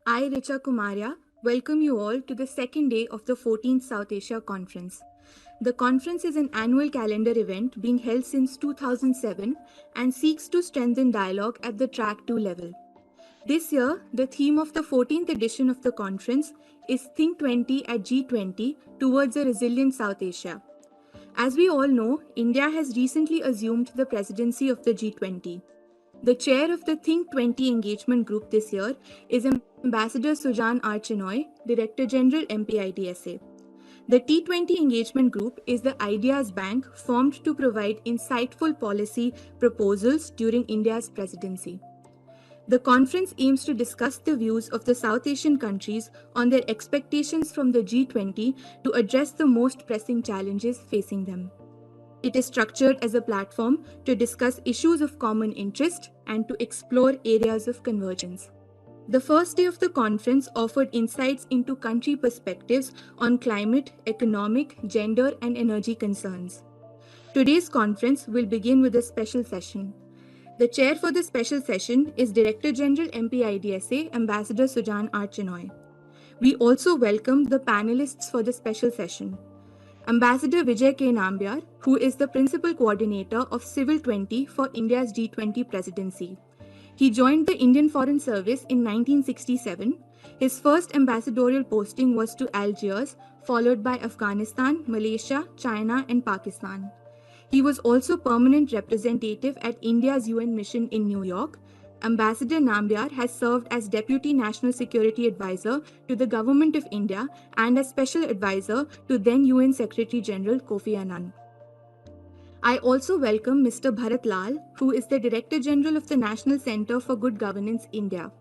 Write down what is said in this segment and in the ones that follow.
I, Richa Kumaria, welcome you all to the second day of the 14th South Asia Conference. The conference is an annual calendar event being held since 2007 and seeks to strengthen dialogue at the Track 2 level. This year, the theme of the 14th edition of the conference is Think 20 at G20 towards a resilient South Asia. As we all know, India has recently assumed the presidency of the G20. The chair of the Think 20 engagement group this year is Ambassador Sujan R. Chenoy, Director General MPIDSA. The T20 engagement group is the ideas bank formed to provide insightful policy proposals during India's presidency. The conference aims to discuss the views of the South Asian countries on their expectations from the G20 to address the most pressing challenges facing them. It is structured as a platform to discuss issues of common interest and to explore areas of convergence. The first day of the conference offered insights into country perspectives on climate, economic, gender, and energy concerns. Today's conference will begin with a special session. The chair for the special session is Director General MPIDSA, Ambassador Sujan R. Chenoy. We also welcome the panelists for the special session. Ambassador Vijay K. Nambiar, who is the Principal Coordinator of Civil 20 for India's G20 presidency. He joined the Indian Foreign Service in 1967. His first ambassadorial posting was to Algiers, followed by Afghanistan, Malaysia, China, and Pakistan. He was also permanent representative at India's UN mission in New York. Ambassador Nambiar has served as Deputy National Security Advisor to the Government of India and as Special Advisor to then UN Secretary General Kofi Annan. I also welcome Mr. Bharat Lal, who is the Director General of the National Centre for Good Governance, India.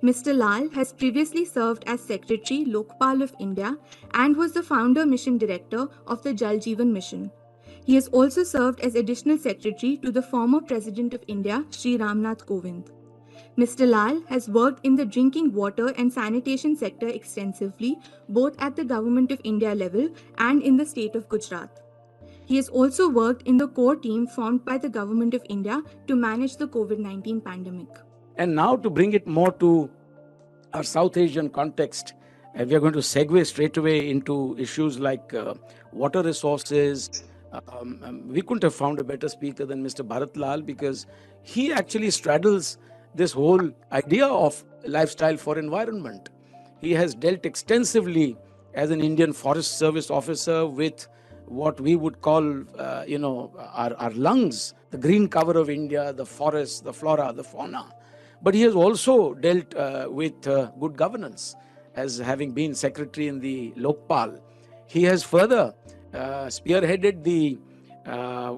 Mr. Lal has previously served as Secretary Lokpal of India and was the Founder Mission Director of the Jal Jeevan Mission. He has also served as Additional Secretary to the former President of India, Shri Ramnath Kovind. Mr. Lal has worked in the drinking water and sanitation sector extensively, both at the Government of India level and in the state of Gujarat. He has also worked in the core team formed by the Government of India to manage the COVID-19 pandemic. And now to bring it more to our South Asian context, we are going to segue straight away into issues like water resources. We couldn't have found a better speaker than Mr. Bharat Lal because he actually straddles this whole idea of lifestyle for environment. He has dealt extensively as an Indian Forest Service officer with what we would call, our lungs, the green cover of India, the forests, the flora, the fauna. But he has also dealt with good governance as having been secretary in the Lokpal. He has further spearheaded the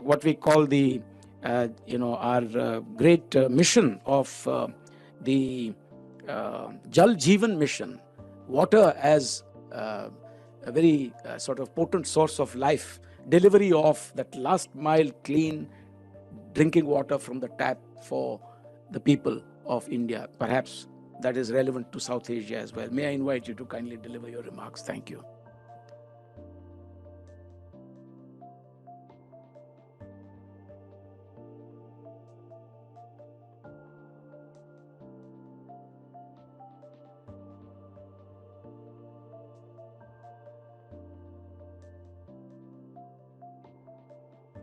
what we call the our great mission of the Jal Jeevan mission, water as a very sort of potent source of life, delivery of that last mile clean drinking water from the tap for the people of India. Perhaps that is relevant to South Asia as well. May I invite you to kindly deliver your remarks? Thank you.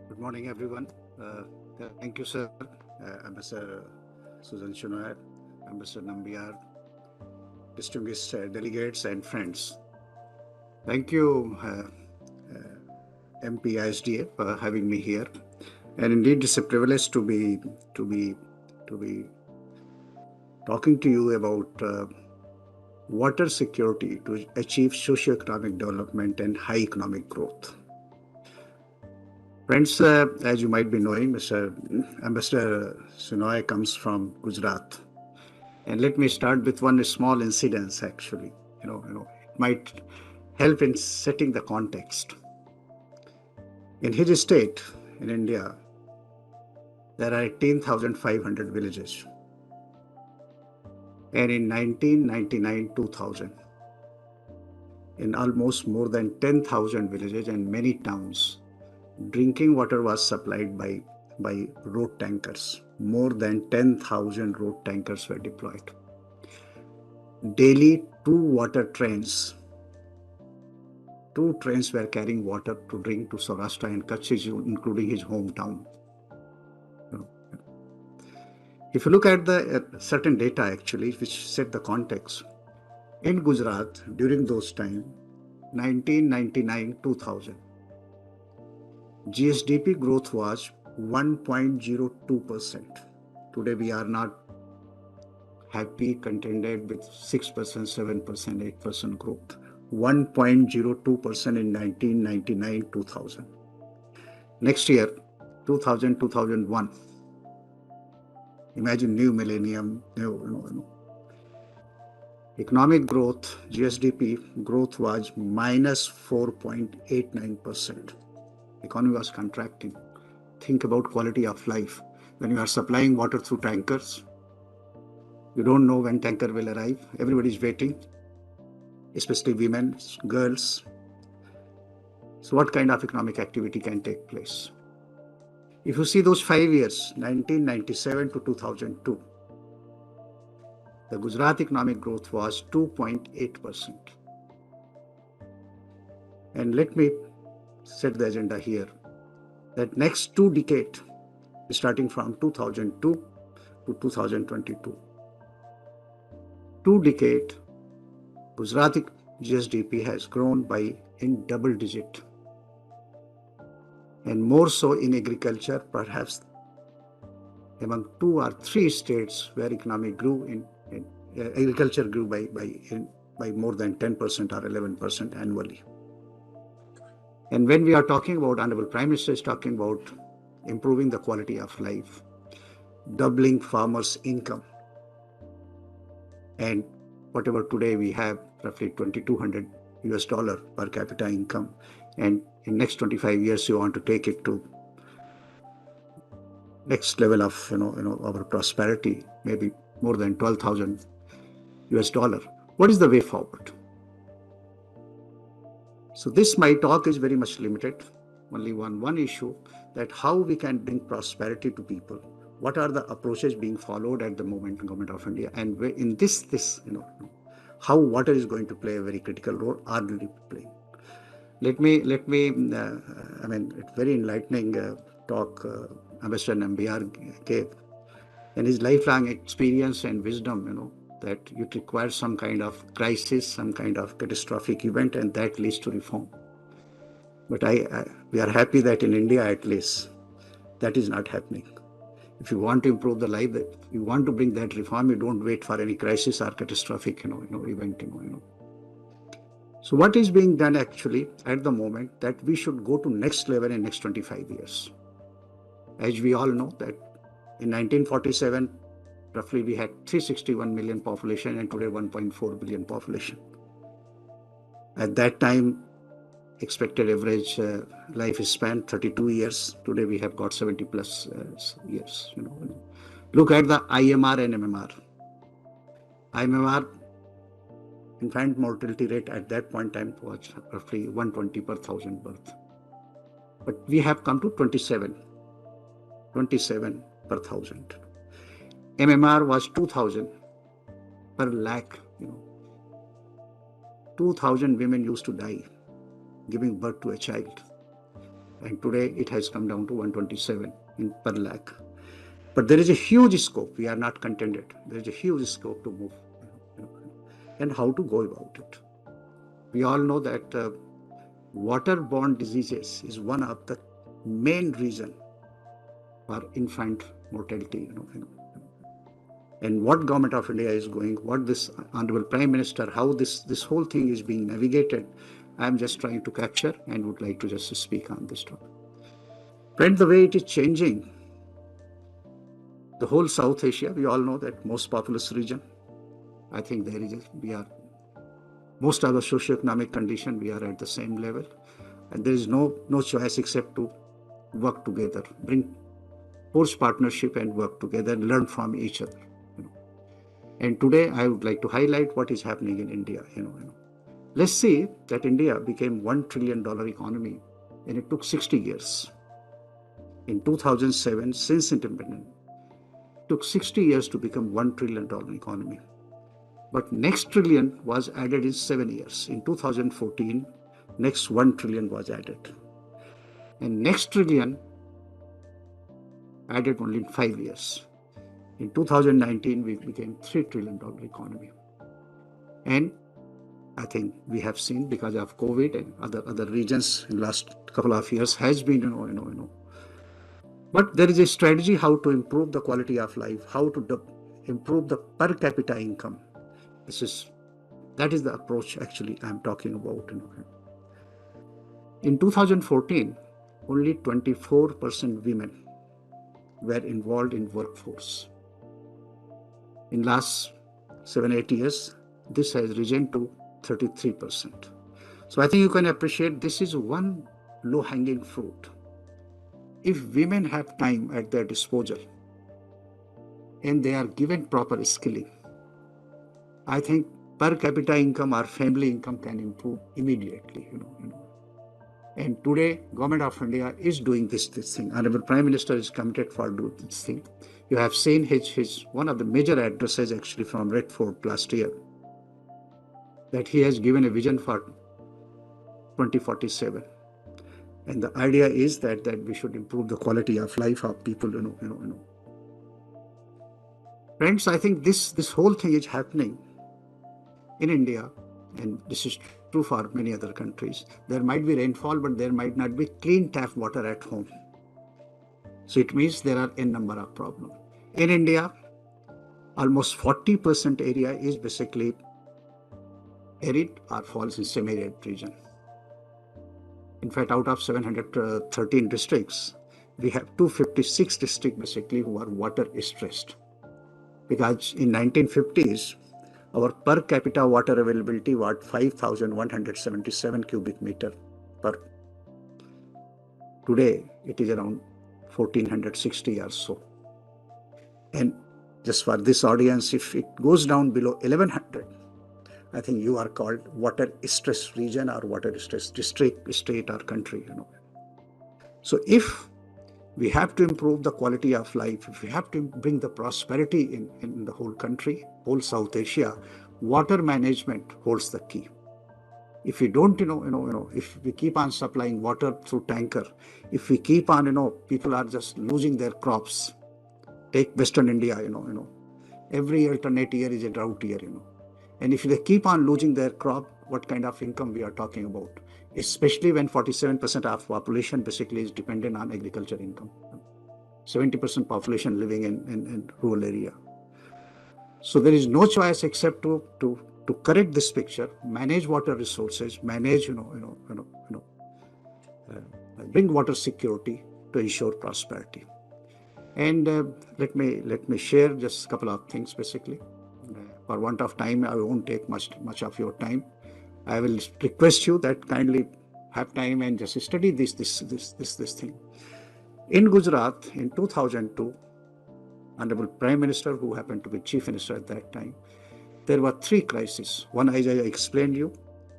Good morning, everyone. Thank you, sir. Ambassador Sujan Chenoy, Ambassador Nambiar, distinguished delegates and friends. Thank you, MPISDA, for having me here. And indeed, it's a privilege to be talking to you about water security to achieve socio-economic development and high economic growth. Friends, as you might be knowing, Ambassador Chenoy comes from Gujarat. And let me start with one small incident, actually. It might help in setting the context. In his state, in India, there are 18,500 villages. And in 1999-2000, in almost more than 10,000 villages and many towns, drinking water was supplied by road tankers. More than 10,000 road tankers were deployed. daily two trains were carrying water to drink to Saurashtra and Kutch, including his hometown. If you look at the certain data actually, which set the context, in Gujarat during those times, 1999-2000, GSDP growth was 1.02%. Today we are not happy, contented with 6%, 7%, 8% growth. 1.02% in 1999-2000. Next year, 2000, 2001. Imagine new millennium, economic growth, GSDP growth was minus 4.89%. Economy was contracting. Think about quality of life. When you are supplying water through tankers, you don't know when tanker will arrive. Everybody is waiting, especially women, girls. So what kind of economic activity can take place? If you see those 5 years, 1997 to 2002, the Gujarat economic growth was 2.8%. And let me set the agenda here, that next 2 decades, starting from 2002 to 2022, 2 decades, Gujarati GSDP has grown by in double digit, and more so in agriculture, perhaps among 2 or 3 states where economy grew agriculture grew by more than 10% or 11% annually. And when we are talking about, Honorable Prime Minister is talking about improving the quality of life, doubling farmers' income, and whatever today we have, roughly $2,200 per capita income, and in next 25 years you want to take it to next level of our prosperity, maybe more than $12,000. What is the way forward? So this my talk is very much limited, only one issue, that how we can bring prosperity to people. What are the approaches being followed at the moment in Government of India, and in this how water is going to play a very critical role, already playing. Let me it's very enlightening talk Ambassador Nambiar gave, and his lifelong experience and wisdom, that it requires some kind of crisis, some kind of catastrophic event, and that leads to reform. But we are happy that in India, at least, that is not happening. If you want to improve the life, if you want to bring that reform, you don't wait for any crisis or catastrophic, event, So what is being done actually at the moment, that we should go to next level in next 25 years. As we all know that in 1947, roughly we had 361 million population, and today 1.4 billion population. At that time, expected average life span 32 years. Today we have got 70 plus years. Look at the IMR and MMR. IMR, infant mortality rate at that point in time was roughly 120 per 1,000 birth. But we have come to 27 per 1,000. MMR was 2,000 per lakh. 2,000 women used to die giving birth to a child, and today it has come down to 127 per lakh. But there is a huge scope. We are not contented. There is a huge scope to move, and how to go about it. We all know that waterborne diseases is one of the main reason for infant mortality. And what Government of India is going, what this Honorable Prime Minister, how this whole thing is being navigated, I am just trying to capture and would like to just speak on this topic. Friend, the way it is changing, the whole South Asia, we all know that most populous region, I think we are, most of the socio-economic condition, we are at the same level, and there is no choice except to work together, bring force partnership and work together, learn from each other. And today I would like to highlight what is happening in India. Let's see that India became $1 trillion economy, and it took 60 years. In 2007, since independence, it took 60 years to become $1 trillion economy. But next trillion was added in 7 years. In 2014, next 1 trillion was added. And next trillion added only in 5 years. In 2019, we became $3 trillion economy. And I think we have seen, because of COVID and other regions in last couple of years has been, But there is a strategy how to improve the quality of life, how to improve the per capita income. That is the approach actually I'm talking about. In 2014, only 24% women were involved in workforce. In last 7-8 years, this has risen to 33%. So I think you can appreciate this is one low-hanging fruit. If women have time at their disposal and they are given proper skilling, I think per capita income or family income can improve immediately. And today, Government of India is doing this thing. Honorable Prime Minister is committed for doing this thing. You have seen his one of the major addresses actually from Red Fort last year, that he has given a vision for 2047. And the idea is that we should improve the quality of life of people. Friends, I think this whole thing is happening in India, and this is true for many other countries. There might be rainfall, but there might not be clean tap water at home. So it means there are a number of problems. In India, almost 40% area is basically arid or falls in semi-arid region. In fact, out of 713 districts, we have 256 districts basically who are water stressed. Because in 1950s, our per capita water availability was 5,177 cubic meter per. Today, it is around 1,460 or so. And just for this audience, if it goes down below 1,100, I think you are called water stress region or water stress district, state or country. So if we have to improve the quality of life, if we have to bring the prosperity in the whole country, whole South Asia, water management holds the key. If we don't, if we keep on supplying water through tanker, if we keep on, people are just losing their crops. Take Western India, every alternate year is a drought year, And if they keep on losing their crop, what kind of income we are talking about? Especially when 47% of population basically is dependent on agriculture income. 70% population living in rural area. So there is no choice except to correct this picture, manage water resources, manage, bring water security to ensure prosperity. And let me share just a couple of things basically. For want of time, I won't take much of your time. I will request you that kindly have time and just study this thing. In Gujarat, in 2002, Honorable Prime Minister, who happened to be Chief Minister at that time, there were 3 crises. One, as I explained you,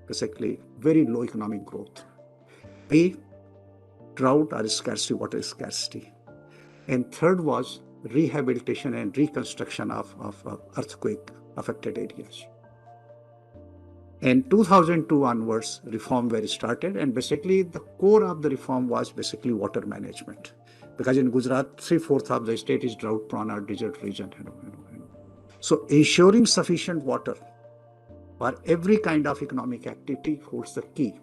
basically very low economic growth. B, drought or scarcity, water scarcity. And third was rehabilitation and reconstruction of earthquake affected areas. And 2002 onwards, reform were started, and basically the core of the reform was basically water management. Because in Gujarat, 3/4 of the state is drought prone or desert region. So ensuring sufficient water for every kind of economic activity holds the key.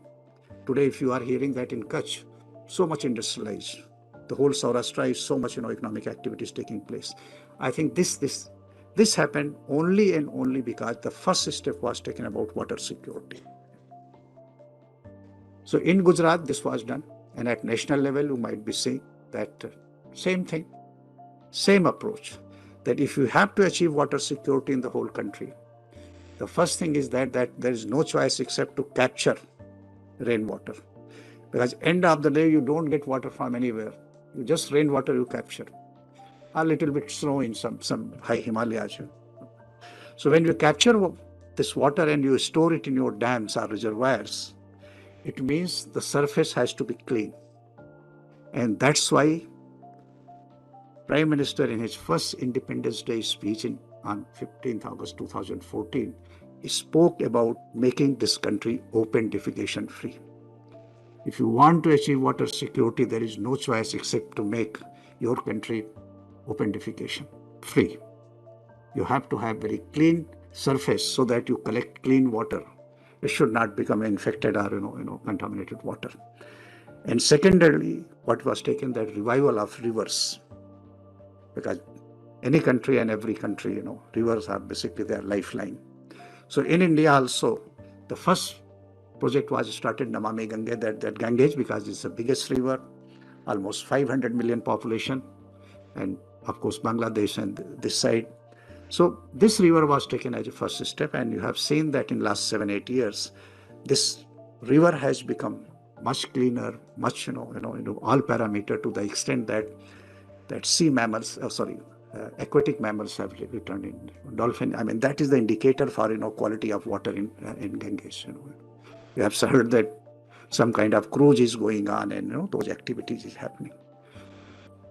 Today, if you are hearing that in Kutch, so much industrialized, the whole Saurashtra is so much economic activities taking place. I think this happened only and only because the first step was taken about water security. So in Gujarat, this was done, and at national level, you might be saying that same thing, same approach, that if you have to achieve water security in the whole country, the first thing is that there is no choice except to capture rainwater. Because end of the day, you don't get water from anywhere. You just rainwater you capture. A little bit snow in some high Himalayas. So when you capture this water and you store it in your dams or reservoirs, it means the surface has to be clean. And that's why Prime Minister in his first Independence Day speech in on 15th August 2014, spoke about making this country open defecation free. If you want to achieve water security, there is no choice except to make your country open defecation free. You have to have very clean surface so that you collect clean water. It should not become infected or contaminated water. And secondarily, what was taken, that revival of rivers, because any country and every country, rivers are basically their lifeline. So in India also, the first project was started, Namami Gange, that Ganges, because it's the biggest river, almost 500 million population, and of course Bangladesh and this side. So this river was taken as a first step, and you have seen that in last 7-8 years, this river has become much cleaner, much all parameter, to the extent that sea mammals, aquatic mammals have returned in dolphin. I mean, that is the indicator for quality of water in Ganges. You have heard that some kind of cruise is going on, and those activities is happening.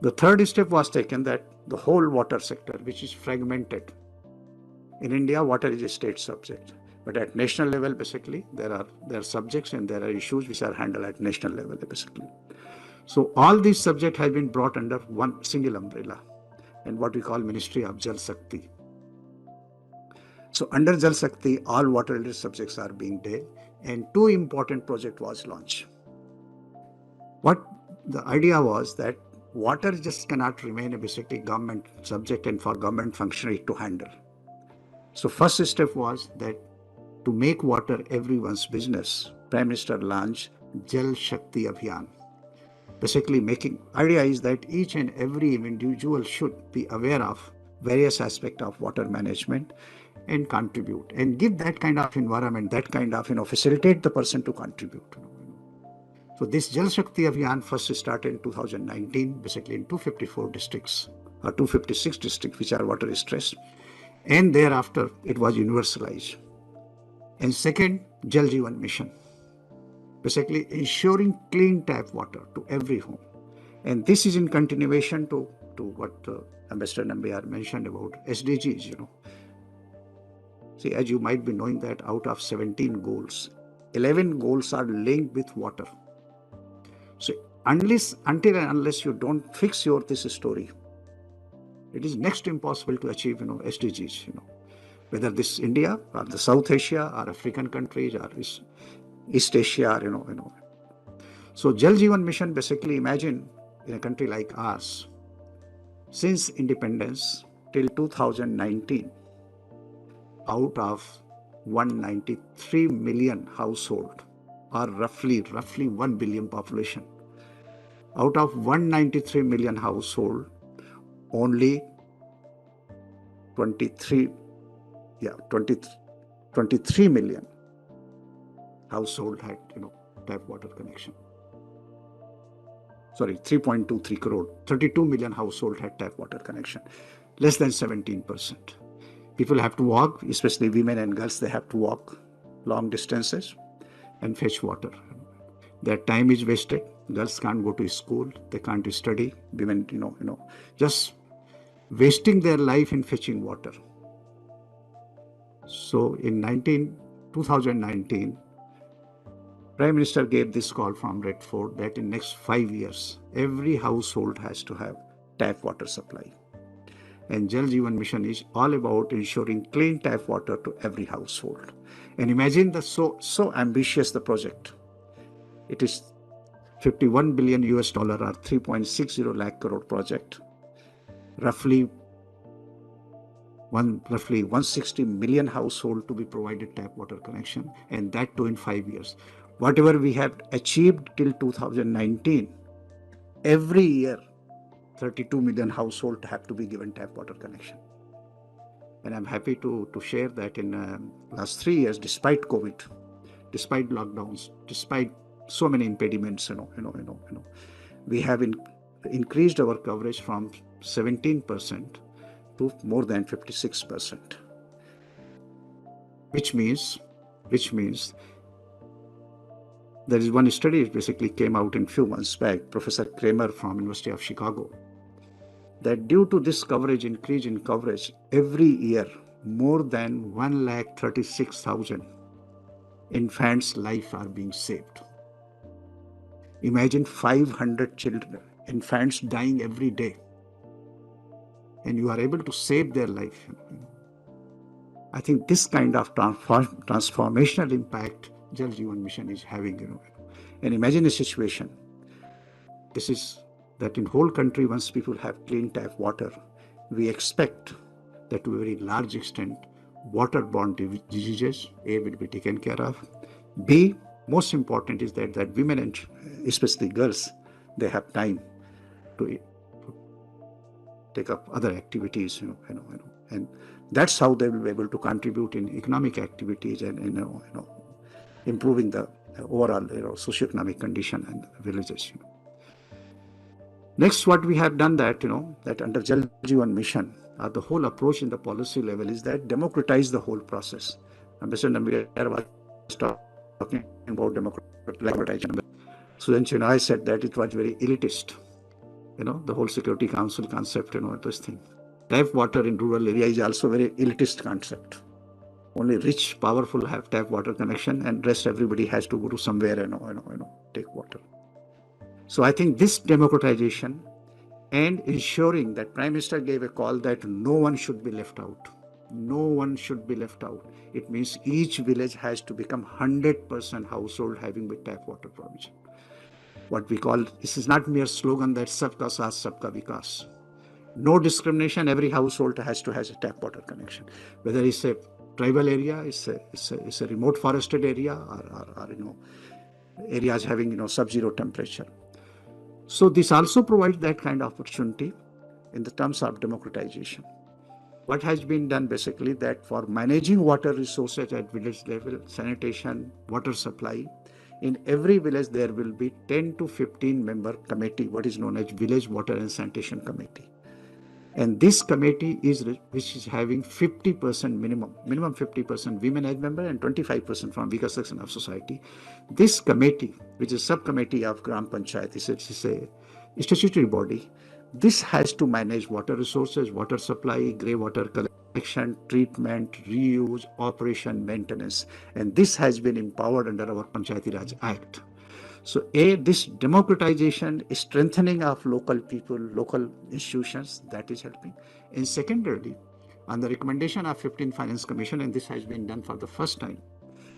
The third step was taken, that the whole water sector, which is fragmented. In India, water is a state subject, but at national level, basically, there are subjects and there are issues which are handled at national level, basically. So all these subjects have been brought under one single umbrella, and what we call Ministry of Jal Shakti. So under Jal Shakti, all water-related subjects are being dealt, and two important projects was launched. What the idea was, that water just cannot remain a basically government subject and for government functionary to handle. So first step was that to make water everyone's business, Prime Minister launched Jal Shakti Abhiyan. Basically, idea is that each and every individual should be aware of various aspects of water management and contribute, and give that kind of environment, that kind of facilitate the person to contribute. So this Jal Shakti Abhiyan first started in 2019, basically in 254 districts or 256 districts which are water stressed, and thereafter it was universalized. And second, Jal Jeevan Mission, basically ensuring clean tap water to every home. And this is in continuation to what Ambassador Nambiar mentioned about SDGs. See, as you might be knowing, that out of 17 goals, 11 goals are linked with water. So until and unless you don't fix this story, it is next to impossible to achieve SDGs. Whether this India or the South Asia or African countries or East Asia, So Jal Jeevan Mission, basically, imagine in a country like ours, since independence till 2019, out of 193 million household, or roughly 1 billion population, out of 193 million household, only 23 million household had tap water connection. Sorry, 3.23 crore, 32 million household had tap water connection, less than 17%. People have to walk, especially women and girls, they have to walk long distances and fetch water. Their time is wasted. Girls can't go to school, they can't study. Women, just wasting their life in fetching water. So in 2019, Prime Minister gave this call from Red Fort that in next 5 years, every household has to have tap water supply. And Jal Jeevan Mission is all about ensuring clean tap water to every household. And imagine so ambitious the project. It is $51 billion or 3.60 lakh crore project. Roughly 160 million household to be provided tap water connection, and that too in 5 years. Whatever we have achieved till 2019, every year 32 million households have to be given tap water connection. And I'm happy to share that in last 3 years, despite COVID, despite lockdowns, despite so many impediments, we have increased our coverage from 17% to more than 56%. Which means there is one study, it basically came out in few months back, Professor Kramer from University of Chicago, that due to this increase in coverage, every year more than 1,36,000 infants' life are being saved. Imagine 500 children, infants dying every day, and you are able to save their life. I think this kind of transformational impact Jal Jeevan Mission is having. And imagine a situation. This is that in whole country, once people have clean tap water, we expect that to a very large extent, waterborne diseases, A, will be taken care of. B, most important is that women and especially girls, they have time to take up other activities, and that's how they will be able to contribute in economic activities and improving the overall socioeconomic condition and villages. Next, what we have done that under Jal Jeevan Mission, the whole approach in the policy level is that democratize the whole process. Mr. Nambia was talking about democratization. Sudan I said that it was very elitist. The whole Security Council concept, this thing. Tap water in rural area is also very elitist concept. Only rich, powerful have tap water connection, and rest everybody has to go to somewhere take water. So I think this democratization and ensuring that Prime Minister gave a call that no one should be left out. No one should be left out. It means each village has to become 100% household having with tap water provision. What we call, this is not mere slogan that Sabka Saath Sabka Vikas. No discrimination, every household has to have a tap water connection. Whether it's a tribal area, it's a remote forested area, or areas having sub-zero temperature. So this also provides that kind of opportunity in the terms of democratization. What has been done basically that for managing water resources at village level, sanitation, water supply, in every village there will be 10 to 15 member committee, what is known as Village Water and Sanitation Committee. And this committee which is having 50% minimum 50% women as member and 25% from weaker section of society. This committee, which is subcommittee of Gram Panchayat, is a statutory body. This has to manage water resources, water supply, grey water collection, treatment, reuse, operation, maintenance. And this has been empowered under our Panchayati Raj Act. So this democratization, strengthening of local people, local institutions, that is helping. And secondarily, on the recommendation of 15 Finance Commission, and this has been done for the first time,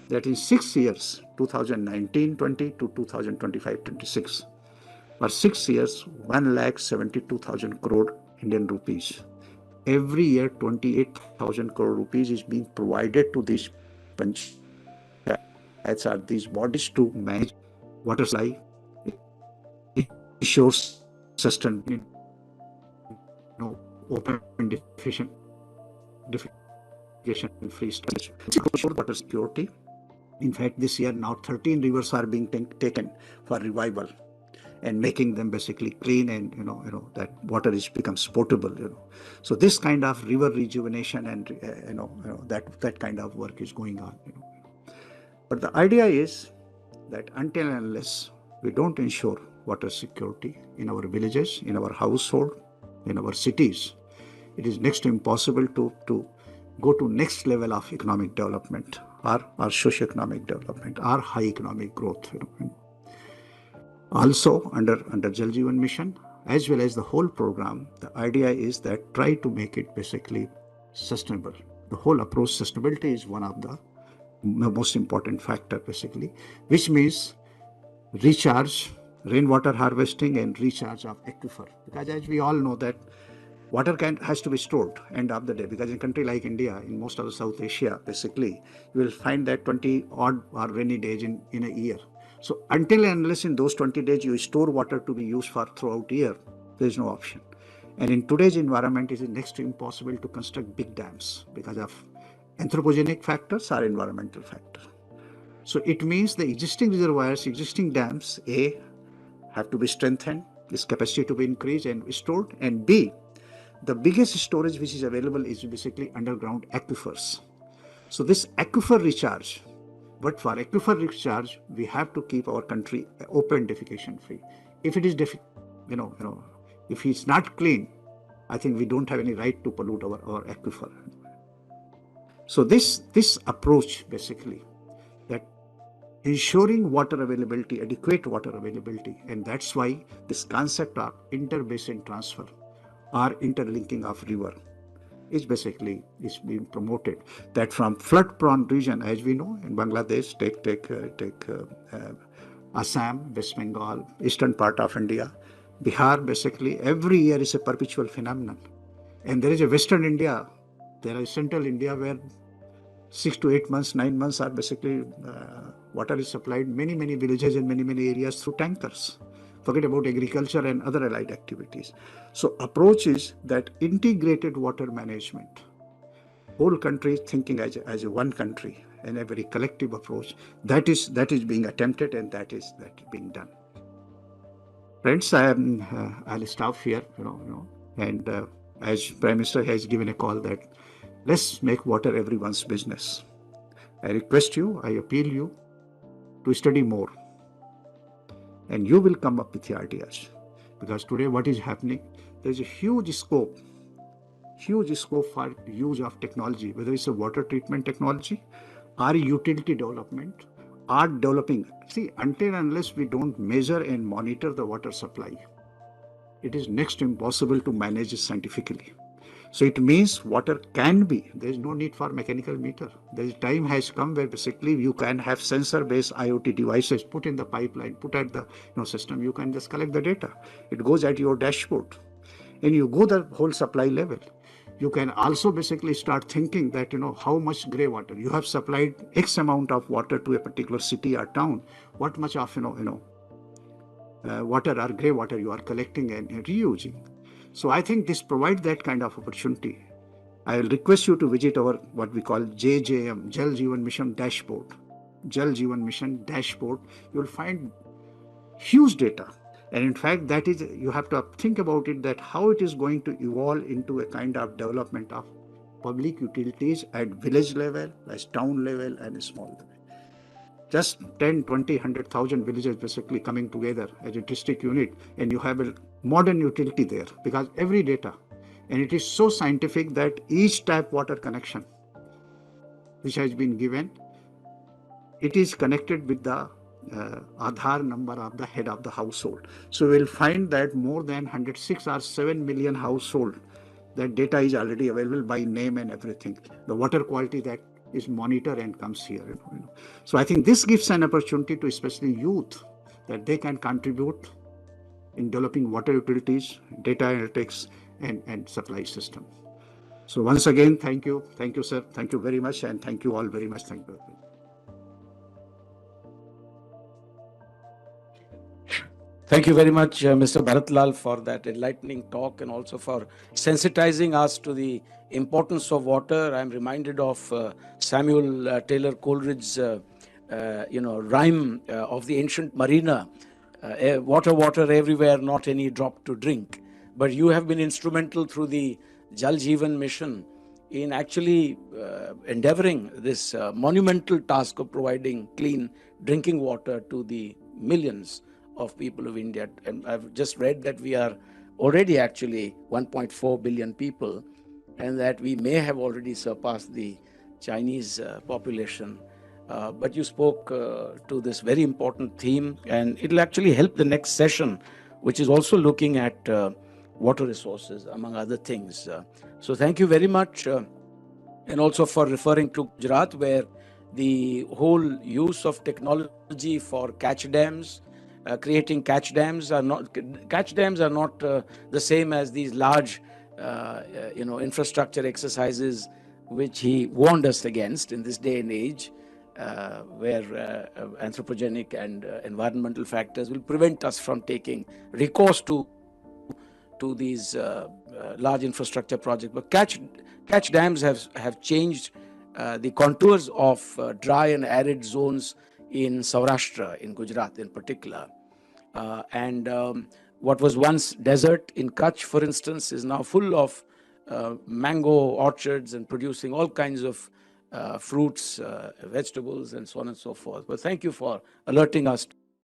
that in 6 years, 2019-20 to 2025-26, for 6 years, 1,72,000 crore Indian rupees. Every year, 28,000 crore rupees is being provided to these panchayats or these bodies to manage water supply, ensures sustainable, open, defecation-free storage, water security. In fact, this year now 13 rivers are being taken for revival and making them basically clean, and that water becomes potable. So this kind of river rejuvenation and that kind of work is going on. But the idea is that until and unless we don't ensure water security in our villages, in our household, in our cities, it is next to impossible to go to next level of economic development or socio-economic development or high economic growth. Also, under Jal Jeevan Mission, as well as the whole program, the idea is that try to make it basically sustainable. The whole approach, sustainability is one of the most important factor basically, which means recharge, rainwater harvesting and recharge of aquifer. Because as we all know that water has to be stored end of the day, because in a country like India, in most of the South Asia, basically, you will find that 20 odd or rainy days in a year. So until and unless in those 20 days you store water to be used for throughout year, there is no option. And in today's environment, it is next to impossible to construct big dams because of anthropogenic factors or environmental factors. So it means the existing reservoirs, existing dams, A, have to be strengthened, this capacity to be increased and stored, and B, the biggest storage which is available is basically underground aquifers. So this aquifer recharge, but for aquifer recharge, we have to keep our country open, defecation free. If it is if it's not clean, I think we don't have any right to pollute our aquifer. So this approach basically, that ensuring water availability, adequate water availability, and that's why this concept of inter-basin transfer or interlinking of river is being promoted. That from flood-prone region, as we know, in Bangladesh, take Assam, West Bengal, eastern part of India, Bihar, basically every year is a perpetual phenomenon. And there is a Western India, there is Central India where 6 to 8 months, 9 months are basically water is supplied many villages in many areas through tankers. Forget about agriculture and other allied activities. So approach is that integrated water management, whole country thinking as a one country and a very collective approach, that is being attempted, and that is being done. Friends, I'll stop here, and as Prime Minister has given a call that let's make water everyone's business. I request you, I appeal you to study more, and you will come up with the ideas. Because today what is happening, there's a huge scope for use of technology, whether it's a water treatment technology or utility development or developing. See, until and unless we don't measure and monitor the water supply, it is next to impossible to manage it scientifically. So it means water can be, there is no need for mechanical meter. The time has come where basically you can have sensor-based IoT devices put in the pipeline, put at the system. You can just collect the data. It goes at your dashboard, and you go the whole supply level. You can also basically start thinking that how much grey water you have supplied X amount of water to a particular city or town. What much of water or grey water you are collecting and reusing. So I think this provides that kind of opportunity. I will request you to visit our what we call JJM, Jal Jeevan Mission dashboard. Jal Jeevan Mission dashboard. You will find huge data. And in fact, that is, you have to think about it, that how it is going to evolve into a kind of development of public utilities at village level, as town level, and a small level. Just 10, 20, 100,000 villages basically coming together as a district unit, and you have a modern utility there, because every data, and it is so scientific that each tap water connection which has been given, it is connected with the Aadhaar number of the head of the household. So we'll find that more than 106 or 7 million household, that data is already available by name and everything. The water quality that is monitored and comes here. So I think this gives an opportunity to especially youth, that they can contribute in developing water utilities, data analytics, and supply system. So once again, thank you, sir. Thank you very much, and thank you all very much. Thank you. Thank you very much, Mr. Bharat, for that enlightening talk, and also for sensitizing us to the importance of water. I'm reminded of Samuel Taylor Coleridge's rhyme of the ancient mariner, water, water everywhere, not any drop to drink. But you have been instrumental through the Jal Jeevan mission in actually endeavoring this monumental task of providing clean drinking water to the millions of people of India. And I've just read that we are already actually 1.4 billion people, and that we may have already surpassed the Chinese population. But you spoke to this very important theme, and it'll actually help the next session, which is also looking at water resources, among other things. So thank you very much, and also for referring to Gujarat, where the whole use of technology for catch dams, creating catch dams are not the same as these large infrastructure exercises which he warned us against in this day and age, where anthropogenic and environmental factors will prevent us from taking recourse to these large infrastructure projects. But catch dams have changed the contours of dry and arid zones in Saurashtra, in Gujarat in particular. What was once desert in Kutch, for instance, is now full of mango orchards and producing all kinds of fruits, vegetables, and so on and so forth. But thank you for alerting us